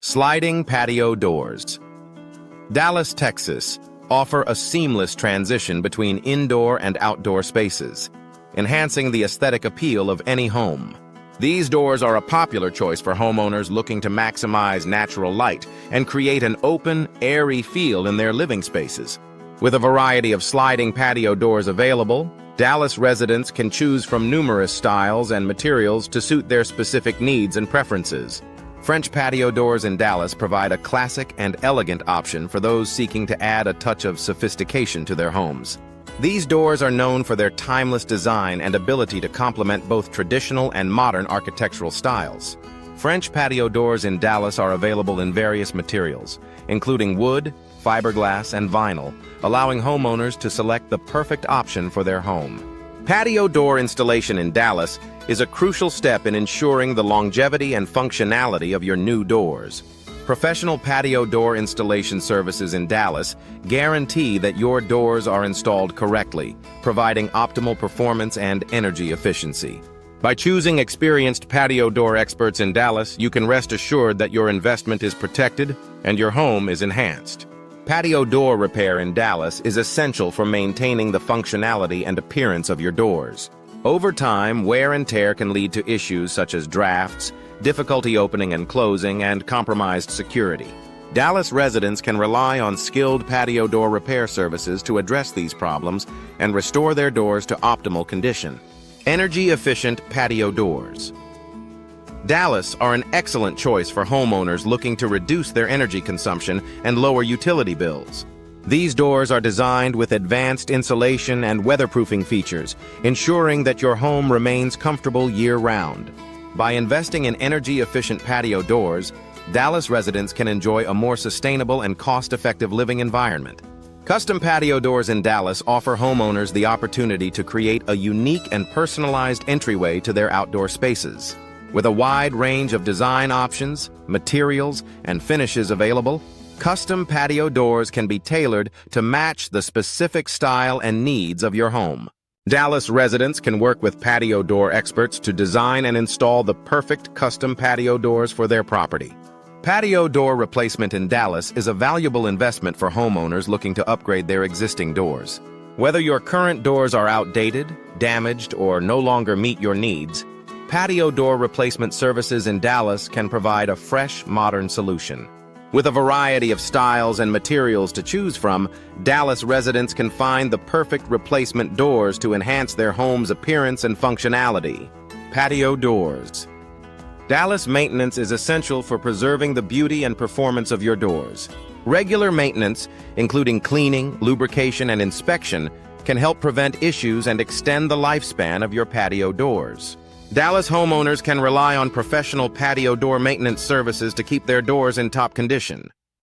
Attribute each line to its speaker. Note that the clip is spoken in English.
Speaker 1: Sliding patio doors. Dallas, Texas, offer a seamless transition between indoor and outdoor spaces, enhancing the aesthetic appeal of any home. These doors are a popular choice for homeowners looking to maximize natural light and create an open, airy feel in their living spaces. With a variety of sliding patio doors available, Dallas residents can choose from numerous styles and materials to suit their specific needs and preferences. French patio doors in Dallas provide a classic and elegant option for those seeking to add a touch of sophistication to their homes. These doors are known for their timeless design and ability to complement both traditional and modern architectural styles. French patio doors in Dallas are available in various materials, including wood, fiberglass, and vinyl, allowing homeowners to select the perfect option for their home. Patio door installation in Dallas is a crucial step in ensuring the longevity and functionality of your new doors. Professional patio door installation services in Dallas guarantee that your doors are installed correctly, providing optimal performance and energy efficiency. By choosing experienced patio door experts in Dallas, you can rest assured that your investment is protected and your home is enhanced. Patio door repair in Dallas is essential for maintaining the functionality and appearance of your doors. Over time, wear and tear can lead to issues such as drafts, difficulty opening and closing, and compromised security. Dallas residents can rely on skilled patio door repair services to address these problems and restore their doors to optimal condition. Energy-efficient patio doors. Dallas are an excellent choice for homeowners looking to reduce their energy consumption and lower utility bills. These doors are designed with advanced insulation and weatherproofing features, ensuring that your home remains comfortable year-round. By investing in energy-efficient patio doors, Dallas residents can enjoy a more sustainable and cost-effective living environment. Custom patio doors in Dallas offer homeowners the opportunity to create a unique and personalized entryway to their outdoor spaces. With a wide range of design options, materials, and finishes available, custom patio doors can be tailored to match the specific style and needs of your home. Dallas residents can work with patio door experts to design and install the perfect custom patio doors for their property. Patio door replacement in Dallas is a valuable investment for homeowners looking to upgrade their existing doors. Whether your current doors are outdated, damaged, or no longer meet your needs, patio door replacement services in Dallas can provide a fresh, modern solution. With a variety of styles and materials to choose from, Dallas residents can find the perfect replacement doors to enhance their home's appearance and functionality. Patio doors. Dallas maintenance is essential for preserving the beauty and performance of your doors. Regular maintenance, including cleaning, lubrication, and inspection, can help prevent issues and extend the lifespan of your patio doors. Dallas homeowners can rely on professional patio door maintenance services to keep their doors in top condition.